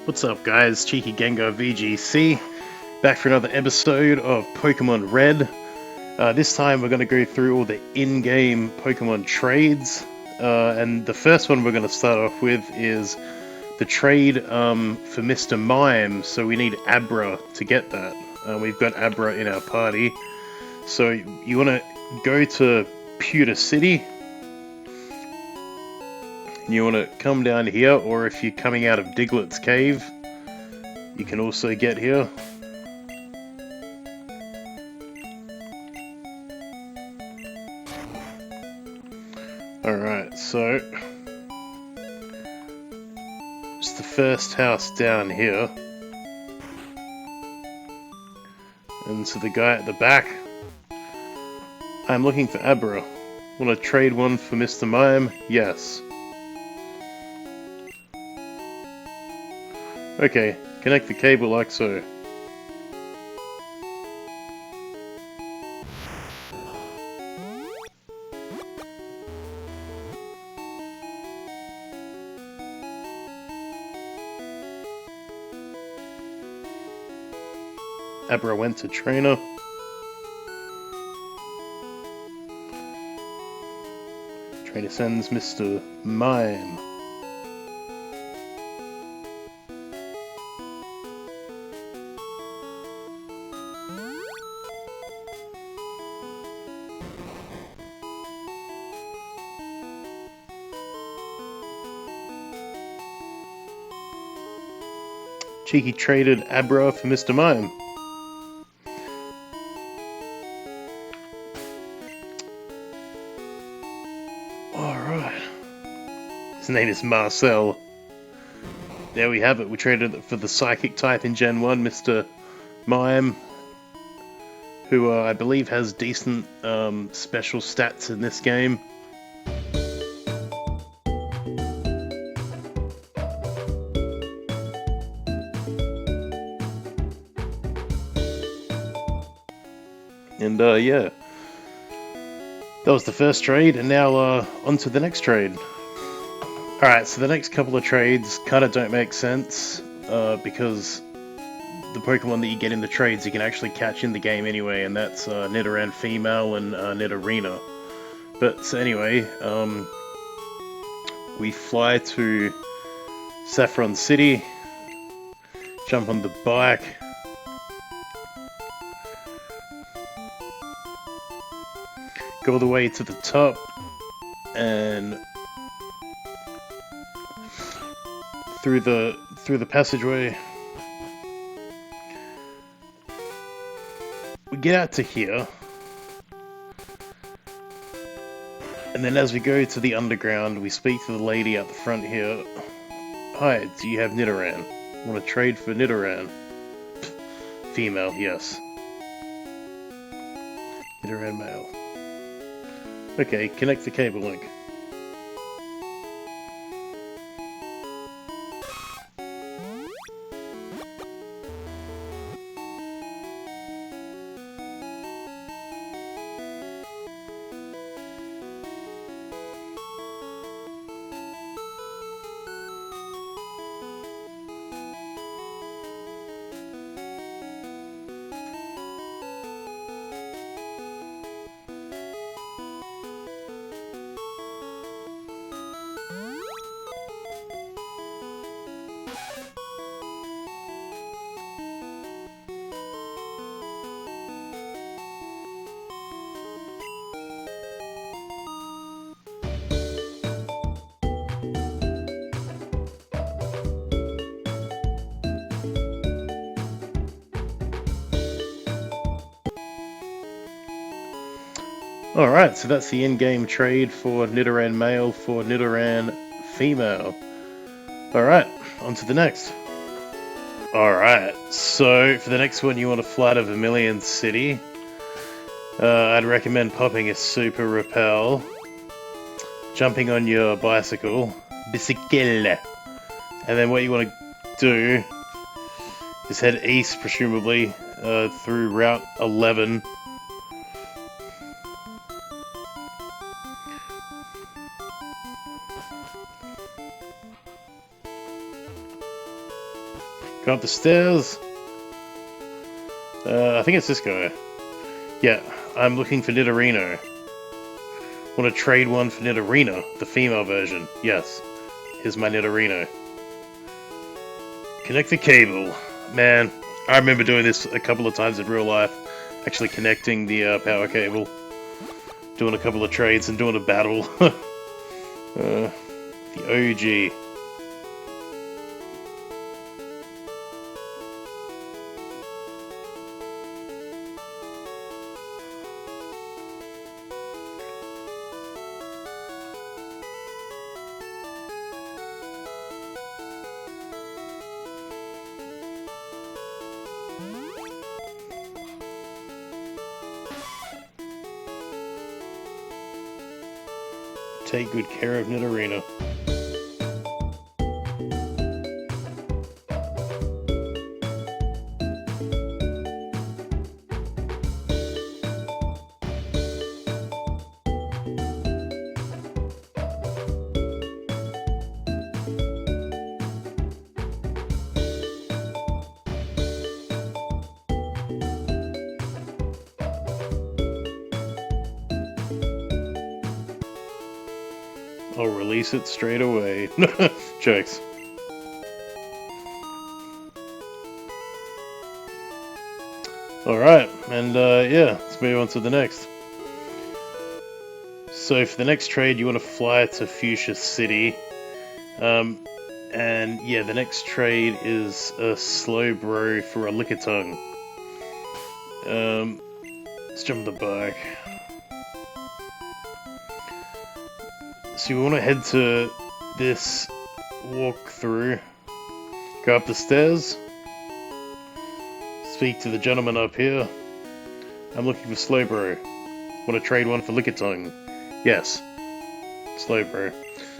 What's up guys, Cheeky Gengar VGC, back for another episode of Pokemon Red. This time we're going to go through all the in-game Pokemon trades, and the first one we're going to start off with is the trade for Mr. Mime, so we need Abra to get that. We've got Abra in our party, so you want to go to Pewter City. You want to come down here, or if you're coming out of Diglett's Cave, you can also get here. Alright, so it's the first house down here. And to the guy at the back, I'm looking for Abra. Want to trade one for Mr. Mime? Yes. Okay, connect the cable like so. Abra went to trainer. Trainer sends Mr. Mime. Cheeky traded Abra for Mr. Mime. Alright. His name is Marcel. There we have it. We traded it for the Psychic type in Gen 1, Mr. Mime, who I believe has decent special stats in this game. And yeah, that was the first trade, and now on to the next trade. Alright, so the next couple of trades kind of don't make sense, because the Pokemon that you get in the trades you can actually catch in the game anyway, and that's Nidoran Female and Nidorina. But so anyway, we fly to Saffron City, jump on the bike, go all the way to the top, and through the passageway. We get out to here, and then as we go to the underground, we speak to the lady out the front here. Hi, do you have Nidoran? Want to trade for Nidoran? Female, yes. Nidoran male. Okay, connect the cable link. Alright, so that's the in-game trade for Nidoran Male for Nidoran Female. Alright, on to the next. Alright, so for the next one you want to fly to Vermilion City. I'd recommend popping a Super Repel, jumping on your bicycle, and then what you want to do is head east, presumably, through Route 11. Go up the stairs. I think it's this guy. Yeah, I'm looking for Nidorina. Want to trade one for Nidorina, the female version? Yes. Here's my Nidorina. Connect the cable. Man, I remember doing this a couple of times in real life. Actually connecting the power cable. Doing a couple of trades and doing a battle. The OG. Take good care of Nidorina. I'll release it straight away. Jokes. Alright, and yeah, let's move on to the next. So for the next trade, you want to fly to Fuchsia City. And yeah, the next trade is a Slowbro for a Lickitung. Let's jump the bike. So you want to head to this walkthrough, go up the stairs, speak to the gentleman up here. I'm looking for Slowbro. Want to trade one for Lickitung? Yes, Slowbro.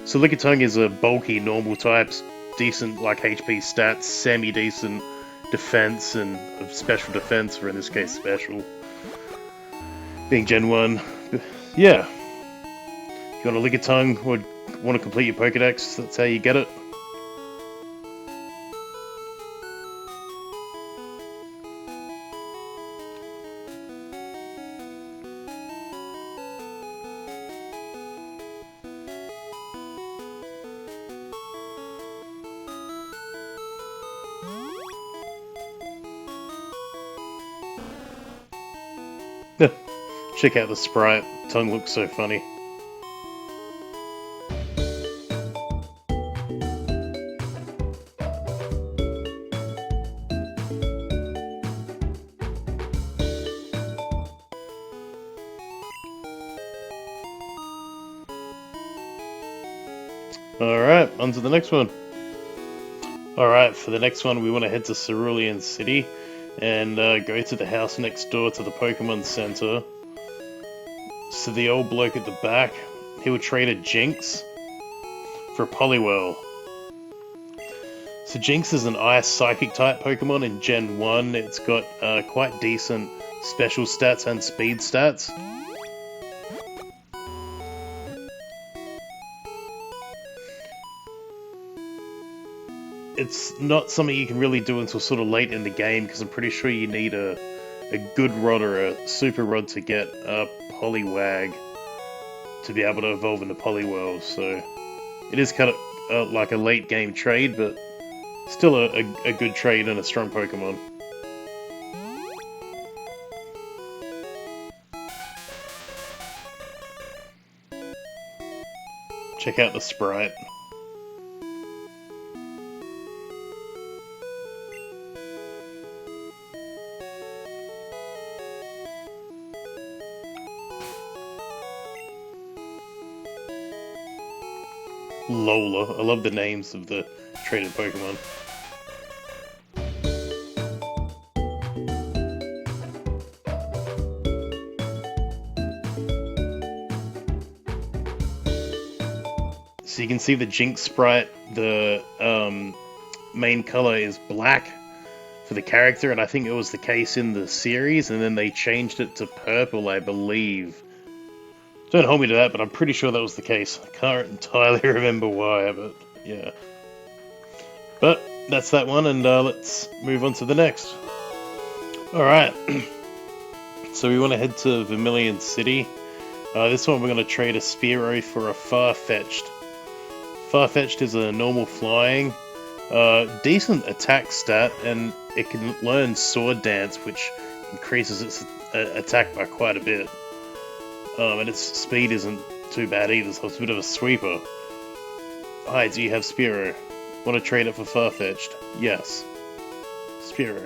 So Lickitung is a bulky, normal types, decent like HP stats, semi-decent defense, and special defense, or in this case special. Being Gen 1. Yeah. You want a Lickitung or want to complete your Pokédex, that's how you get it. Check out the sprite, tongue looks so funny. Alright, on to the next one. Alright, for the next one we want to head to Cerulean City and go to the house next door to the Pokemon Center. So the old bloke at the back, he would trade a Jynx for a Poliwhirl. So Jynx is an Ice Psychic type Pokemon in Gen 1. It's got quite decent special stats and speed stats. It's not something you can really do until sort of late in the game, because I'm pretty sure you need a good rod or a super rod to get a Poliwag to be able to evolve into Poliwhirl, so it is kind of like a late game trade, but still a good trade and a strong Pokemon. Check out the sprite. Lola. I love the names of the traded Pokemon. So you can see the Jynx sprite, the main color is black for the character, and I think it was the case in the series, and then they changed it to purple, I believe. Don't hold me to that, but I'm pretty sure that was the case. I can't entirely remember why, but yeah. But that's that one, and let's move on to the next. Alright, so we want to head to Vermilion City. This one we're going to trade a Spearow for a Farfetchd. Farfetchd is a normal flying, decent attack stat, and it can learn Sword Dance, which increases its attack by quite a bit. And its speed isn't too bad either, so it's a bit of a sweeper. Hi, do you have Spearow? Want to trade it for Farfetchd? Yes. Spearow.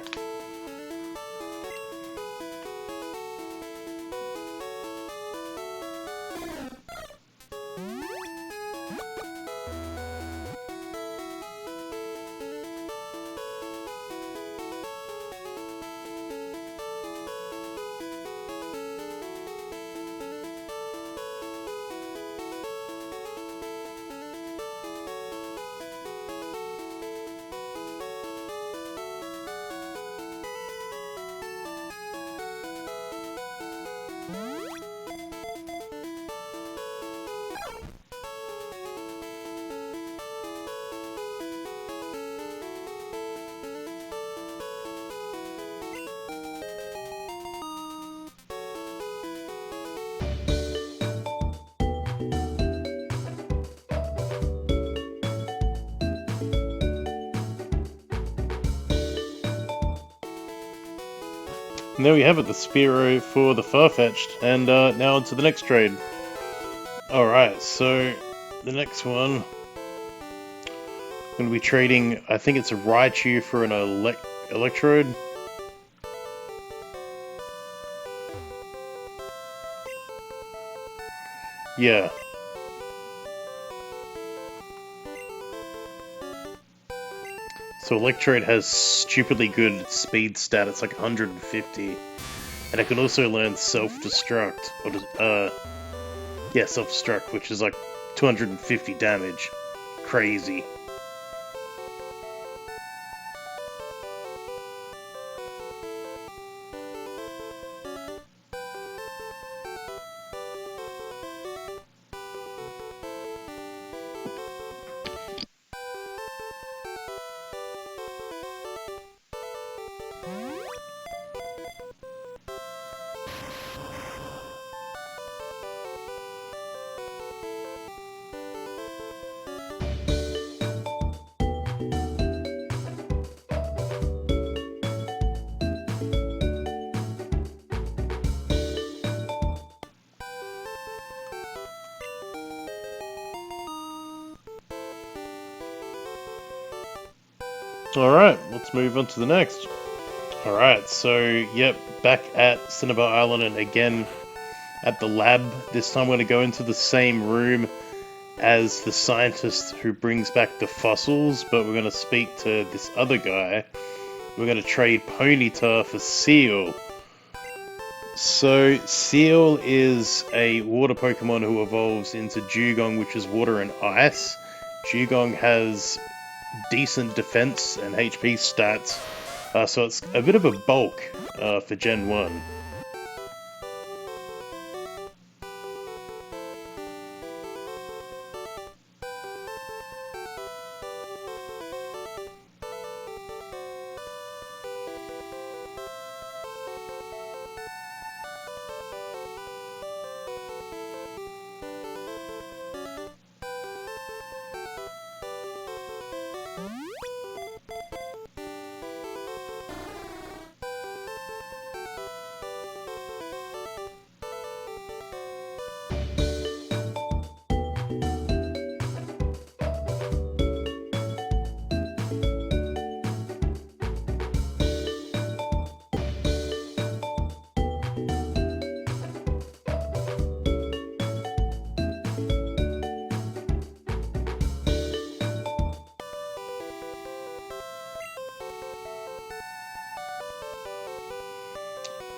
And there we have it, the Spearow for the Farfetchd, and now on to the next trade. Alright, so the next one, I'm going to be trading, I think it's a Raichu for an Electrode. Yeah. So Electrode has stupidly good speed stat, it's like 150. And it can also learn Self-Destruct, or yeah, Self-Destruct, which is like 250 damage. Crazy. Alright, let's move on to the next. Alright, so, yep, back at Cinnabar Island, and again at the lab. This time we're going to go into the same room as the scientist who brings back the fossils, but we're going to speak to this other guy. We're going to trade Ponyta for Seel. So, Seel is a water Pokemon who evolves into Dugong, which is water and ice. Dugong has decent defense and HP stats, so it's a bit of a bulk for Gen 1.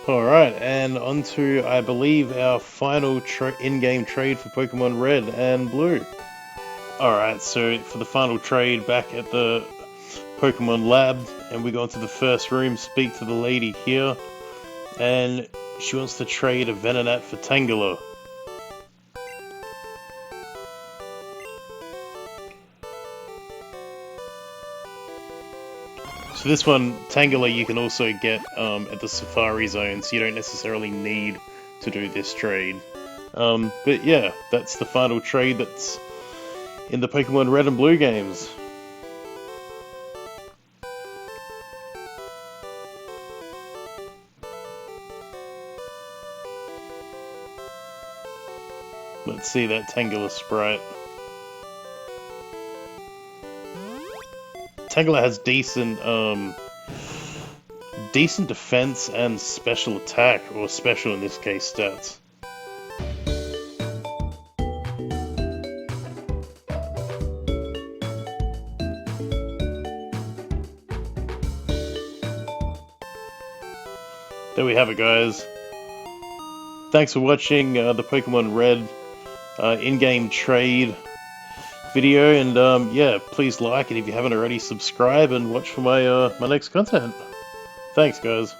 Alright, and on to, I believe, our final in-game trade for Pokemon Red and Blue. Alright, so for the final trade, back at the Pokemon Lab, and we go into the first room, speak to the lady here, and she wants to trade a Venonat for Tangela. So this one, Tangela, you can also get at the Safari Zone, so you don't necessarily need to do this trade. But yeah, that's the final trade that's in the Pokemon Red and Blue games. Let's see that Tangela sprite. Tangela has decent defense and special attack, or special in this case stats. There we have it, guys. Thanks for watching the Pokemon Red in-game trade video, and yeah, please like it if you haven't already, subscribe, and watch for my my next content. Thanks, guys.